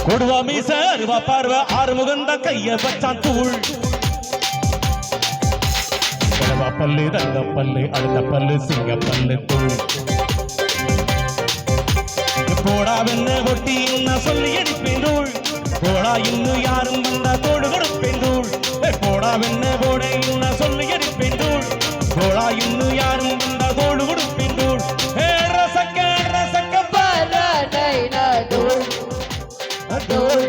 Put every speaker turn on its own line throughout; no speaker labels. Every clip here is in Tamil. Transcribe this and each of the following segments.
கொடுவா மீச அருவா பார்வை ஆறு முகந்த கைய வச்சான் தூள் பல்லு தங்க பல்லு அடுத்த பல்லு சிங்க பல்லு தூள் போடா வெண்ண கொட்டி இன்னும் சொல்லி எடுப்பேன் தூள் போடா இன்னும் யாரும் வந்தா தோடு கொடுப்பேன் தூள் போடா வெண்ண போட இன்னும் சொல்லி எடுப்பேன் தூள் போடா இன்னும் யாரும் வந்தா தோடு கொடுப்பேன் தூள் ரசக்க ரசக்க
தூள் அதோள்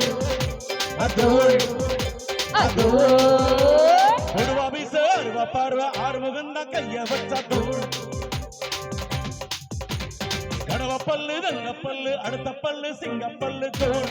அதோள் அதோள்
கொடுவா மீச அருவா பார்வை ஆறு முகந்த கைய வச்சா தூள் கடவ பல்லு தங்க பல்லு அடுத்த பல்லு சிங்க பல்லு தூள்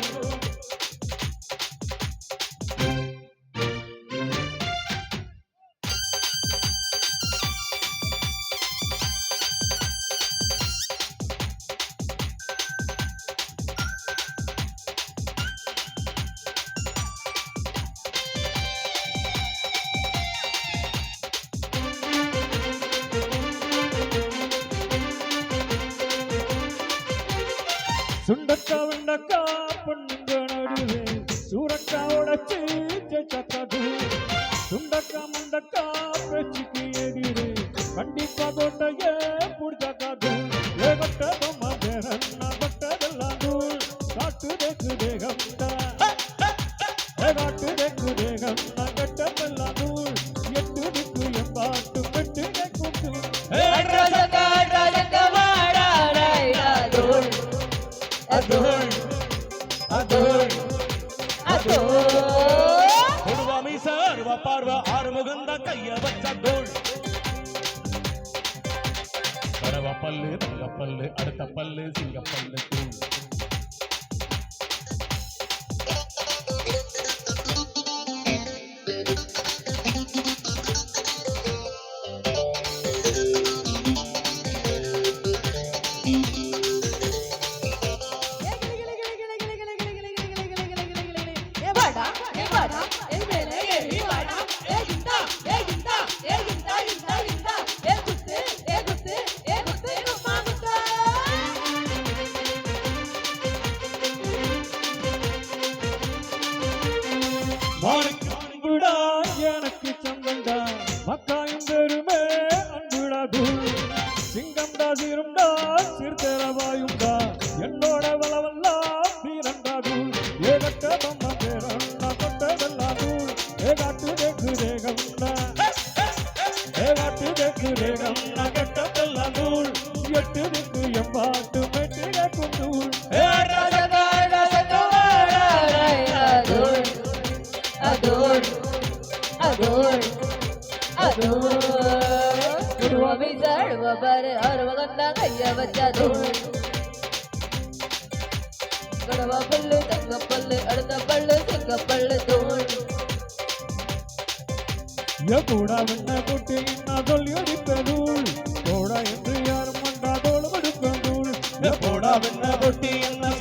சுண்டக்கா உண்டக்கா பொண்ணுங்க நடுவே சூரக்கா உடச்சு சக்கது சுண்டக்கா முண்டக்கா பேச்சுக்கு எதிரே கண்டிப்பா தொண்டைய புடிச்சக்காது ஏகட்ட பொம்மா தேகன்னா பட்டதெல்லாம் தூள் காட்டு தேக்கு தேகம்டா காட்டு தேக்கு தேகம்னா கட்டமெல்லாம் தூள் எட்டு திக்கு எம்பாட்டு பெட்டு கேட்கும் தூள்
அதோள் அதோள் அதோள்
கொடுவா மீச அருவா பார்வை ஆறு முகந்த கைய வச்சா தூள் கடவ பல்லு தங்க பல்லு அடுத்த பல்லு சிங்க பல்லு தூள்
அன்புடா எனக்கு சந்தண்டா மக்காயும் பெருமே அன்புடா தூள் சிங்கம்டா சீரும்டா சிறுத்தேரவாயும்டா என்னோட வளவெல்லாம் வீரண்டா தூள் ஏகட்ட பொம்மா பேரண்டா கொட்டதெல்லாம் தூள் ஏகாட்டு தேக்கு தேகம்டா ஏகாட்டு தேக்கு தேகம்னா கட்டதெல்லாம் தூள் எட்டு திக்கு எம்பாட்டு மெட்டு கேட்கும் தூள்
அதோள் அதோள் அதோள் கொடுவா மீச அருவா பாரு ஆறு முகந்த கைய வச்சா தூள் கடவா பல்லு தங்க பல்லு அடுத்த பல்லு சிங்க பல்லு தூள்
கூட வெண்ண குட்டி நான் சொல்லி அடிப்பதூள் போடா என்று யாரும் மண்டா தோடு கொடுப்பதூள்
போடா வெண்ண கொட்டி என்ன